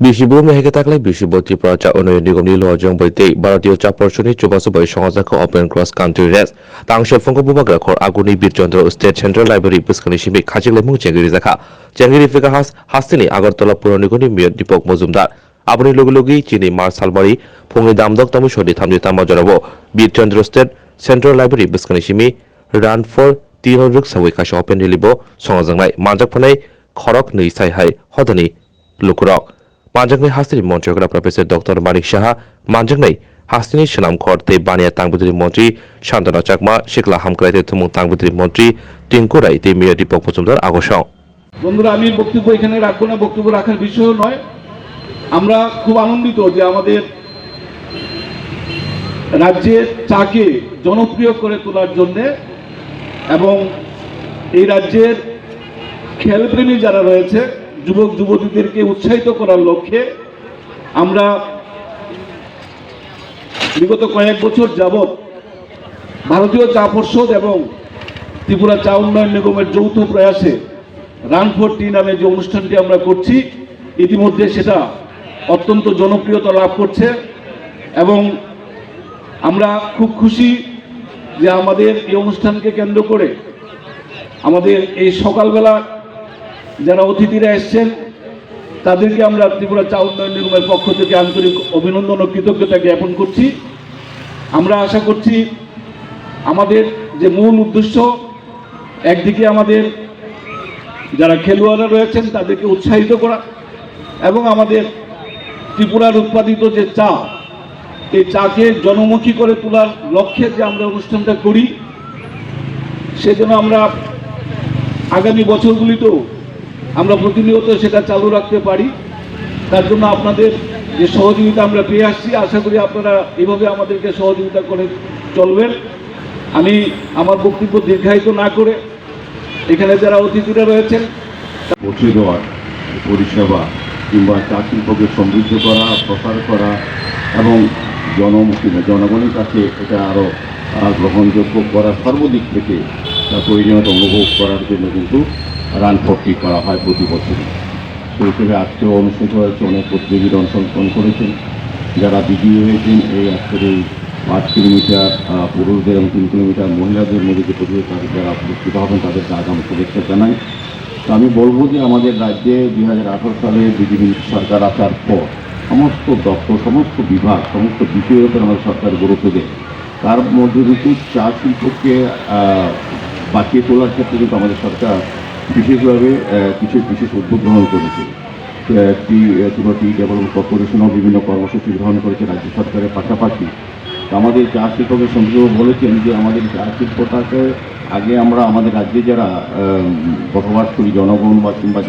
বিশি부 মেহেকে থাকলে বিশিব ত্রিপুরা চা উন্নয়ন নিগমনি লজং বইতে ভারতীয় চা পর্ষণি চুবাসু বই সংজাখো ওপেন ক্রস কান্ট্রি রেস তাংশে ফংকো বুমাগ্রা খর আগুনি বীরচন্দ্র স্টেট সেন্ট্রাল লাইব্রেরি পুস্কানি সিমি খাজিলে মুং চেঙ্গিরি জাখা চেঙ্গিরি ফিকা হাস্তিনি আগরতলা পুর নিগমনি মেয়র দীপক মজুমদার আপনি লগি চিনি মার সালমারি ফংনি দামদক তামু সদি থামজি তামা জনাবো বীরচন্দ্র স্টেট সেন্ট্রাল লাইব্রেরি পুস্কানি সিমি রান ফর তিহরুক সাউই কাশা ওপেন রিলিবো সংজাংনাই মানজাক ফানাই খরক nei সাই হাই হদানি লুকুরক মানজাংনাই হাস্তিনি মন্ত্রকরা প্রফেসর ডক্টর মানিক সাহা মানজাংনাই হাস্তিনি সুনাম খরতে বানিয়া তাংবুদ্রি মন্ত্রী শান্তনা চাকমা শিকলা হামক্রাইতে থুমুং তাংবুদ্রি মন্ত্রী টিঙ্কু রাই তে মেয়র দীপক মজুমদার আগসং বন্ধুরা, আমি বক্তব্য এখানে রাখবো না, বক্তব্য রাখার বিষয় নয়। আমরা খুব আনন্দিত যে আমাদের রাজ্যের চাকে জনপ্রিয় করে তোলার জন্যে এবং এই রাজ্যের খেলপ্রেমী যারা রয়েছে যুবক যুবতীদেরকে উৎসাহিত করার লক্ষ্যে আমরা বিগত কয়েক বছর যাবৎ ভারতীয় চা পর্ষদ এবং ত্রিপুরা চা উন্নয়ন নিগমের যৌথ প্রয়াসে রান ফর টি নামে যে অনুষ্ঠানটি আমরা করছি, ইতিমধ্যে সেটা অত্যন্ত জনপ্রিয়তা লাভ করছে এবং আমরা খুব খুশি যে আমাদের এই অনুষ্ঠানকে কেন্দ্র করে আমাদের এই সকালবেলা যারা অতিথিরা এসছেন তাদেরকে আমরা ত্রিপুরা চা উন্নয়ন নিগমের পক্ষ থেকে আন্তরিক অভিনন্দন ও কৃতজ্ঞতা জ্ঞাপন করছি। আমরা আশা করছি আমাদের যে মূল উদ্দেশ্য, একদিকে আমাদের যারা খেলোয়াড়রা রয়েছেন তাদেরকে উৎসাহিত করা এবং আমাদের ত্রিপুরার উৎপাদিত যে চা, এই চাকে জনমুখী করে তোলার লক্ষ্যে যে আমরা অনুষ্ঠানটা করি, সেজন্য আমরা আগামী বছরগুলিতেও আমরা প্রতিনিয়ত সেটা চালু রাখতে পারি। তার জন্য আপনাদের যে সহযোগিতা আমরা পেয়ে আসছি, আশা করি আপনারা এইভাবে আমাদেরকে সহযোগিতা করে চলবেন। আমি আমার বক্তব্য দীর্ঘায়িত না করে এখানে যারা অতিথিরা রয়েছেন পৌঁছে দেওয়ার পরিষেবা কিংবা চা শিল্পকে সমৃদ্ধ করা, প্রসার করা এবং জনগণের কাছে এটা আরও গ্রহণযোগ্য করার সর্বদিক থেকে তার প্রয়োজনীয়তা অনুভব করার জন্য কিন্তু রান ফর টি করা হয় প্রতি বছরই। সেই হিসেবে আজকেও অনুষ্ঠিত হয়েছে, অনেক প্রতিযোগীরা অংশগ্রহণ করেছেন, যারা বিজয়ী হয়েছেন। এই আজকের এই 5 কিলোমিটার পুরুষদের এবং 3 কিলোমিটার মহিলাদের মধ্যে যে প্রতিযোগিতা যারা পুরস্কৃত হবেন তাদেরকে আগাম শুভেচ্ছা জানাই। তো আমি বলবো যে আমাদের রাজ্যে 2018 সালে বিজেপি সরকার আসার পর সমস্ত দপ্তর, সমস্ত বিভাগ, সমস্ত বিষয়ের উপর আমাদের সরকার গুরুত্ব দেয়। তার মধ্যে কিন্তু চা শিল্পকে বাঁচিয়ে তোলার ক্ষেত্রে কিন্তু আমাদের সরকার বিশেষভাবে কিছু বিশেষ উদ্যোগ গ্রহণ করেছে। ত্রিপুরা টি ডেভেলপমেন্ট কর্পোরেশনও বিভিন্ন কর্মসূচি গ্রহণ করেছে রাজ্য সরকারের পাশাপাশি। আমাদের চা শিল্পকে সঞ্জীব বলেছেন যে আমাদের চা শিল্পটাকে আগে আমরা আমাদের রাজ্যে যারা বসবাস করি জনগণ বা কিংবা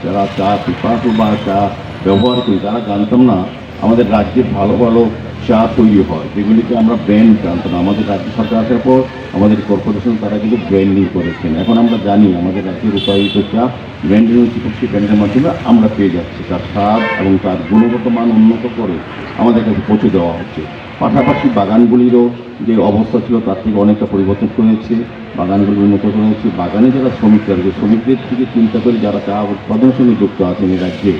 যারা চা পিপাসু বা চা ব্যবহার করি তারা জানতাম না আমাদের রাজ্যে ভালো ভালো চা তৈরি হয়, যেগুলিকে আমরা ব্র্যান্ড জানতাম না। আমাদের রাজ্য সরকার আসার পর আমাদের কর্পোরেশন তারা কিন্তু ব্র্যান্ডিং করেছেন। এখন আমরা জানি আমাদের রাজ্যের উৎপাদিত চা ব্র্যান্ডিং চিকিৎসা ব্র্যান্ডের মাধ্যমে আমরা পেয়ে যাচ্ছি। তার স্বাদ এবং তার গুণগত মান উন্নত করে আমাদের কাছে পৌঁছে দেওয়া হচ্ছে। পাশাপাশি বাগানগুলিরও যে অবস্থা ছিল তার থেকে অনেকটা পরিবর্তন হয়েছে, বাগানগুলি উন্নত হয়েছে। বাগানে যারা শ্রমিকরা রয়েছে, শ্রমিকদের থেকে চিন্তা করে যারা চা উৎপাদনের সঙ্গে যুক্ত আছেন এই রাজ্যে,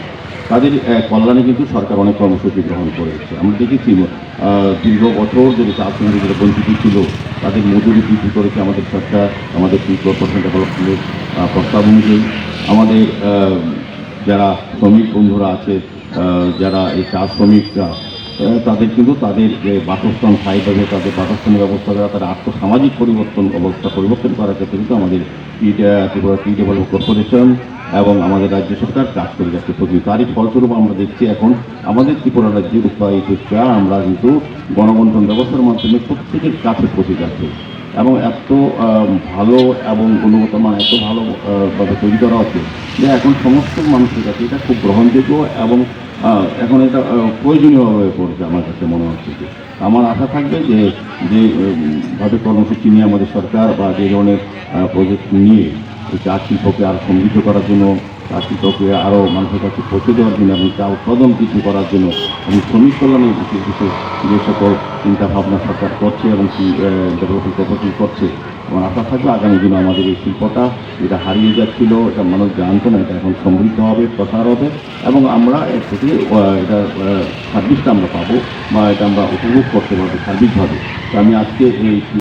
তাদের কল্যাণে কিন্তু সরকার অনেক কর্মসূচি গ্রহণ করেছে। আমরা দেখেছি দীর্ঘ বছর যদি চা শ্রমিক যারা বঞ্চিত ছিল তাদের মজুরি বৃদ্ধি করেছে আমাদের সরকার। আমাদের কর্পোরেশন ডেভেলপমেন্টের প্রস্তাব অনুযায়ী আমাদের যারা শ্রমিক বন্ধুরা আছে, যারা এই চা শ্রমিকরা, তাদের কিন্তু তাদের যে বাসস্থান স্থায়ীভাবে তাদের বাসস্থানের ব্যবস্থা করা, তাদের আর্থসামাজিক পরিবর্তন করার ক্ষেত্রে কিন্তু আমাদের ত্রিপুরা টি ডেভেলপমেন্ট কর্পোরেশন এবং আমাদের রাজ্য সরকার কাজ করে যাচ্ছে প্রতি। তারই ফলস্বরূপ আমরা দেখছি এখন আমাদের ত্রিপুরা রাজ্যের উৎপাদিত চা আমরা কিন্তু গণবন্টন ব্যবস্থার মাধ্যমে প্রত্যেকের কাছে পৌঁছে যাচ্ছে এবং এত ভালো এবং গুণগত মান এত ভালোভাবে তৈরি করা হচ্ছে যে এখন সমস্ত মানুষের কাছে এটা খুব গ্রহণযোগ্য এবং এখন এটা প্রয়োজনীয় হয়ে পড়েছে আমার কাছে মনে হচ্ছে। যে আমার আশা থাকবে যে যেভাবে কর্মসূচি নিয়ে আমাদের সরকার বা যে ধরনের প্রজেক্ট নিয়ে এই চা শিল্পকে আরও সমৃদ্ধ করার জন্য, চা শিল্পকে আরও মানুষের কাছে পৌঁছে দেওয়ার জন্য এবং চা উৎপাদন বৃদ্ধি করার জন্য এবং শ্রমিক কল্যাণের বিশেষ যে সকল চিন্তাভাবনা সরকার করছে এবং ডেভেলপমেন্ট কর্পোরেশন করছে, এবং আশা থাকবে আগামী দিনে আমাদের এই শিল্পটা যেটা হারিয়ে যাচ্ছিল, এটা মানুষ জানতো না, এটা এখন সমৃদ্ধ হবে, প্রসার হবে এবং আমরা এর থেকে এটার সার্ভিসটা আমরা পাবো বা এটা আমরা উপভোগ করতে পারবো সার্বিকভাবে। তো আমি আজকে এই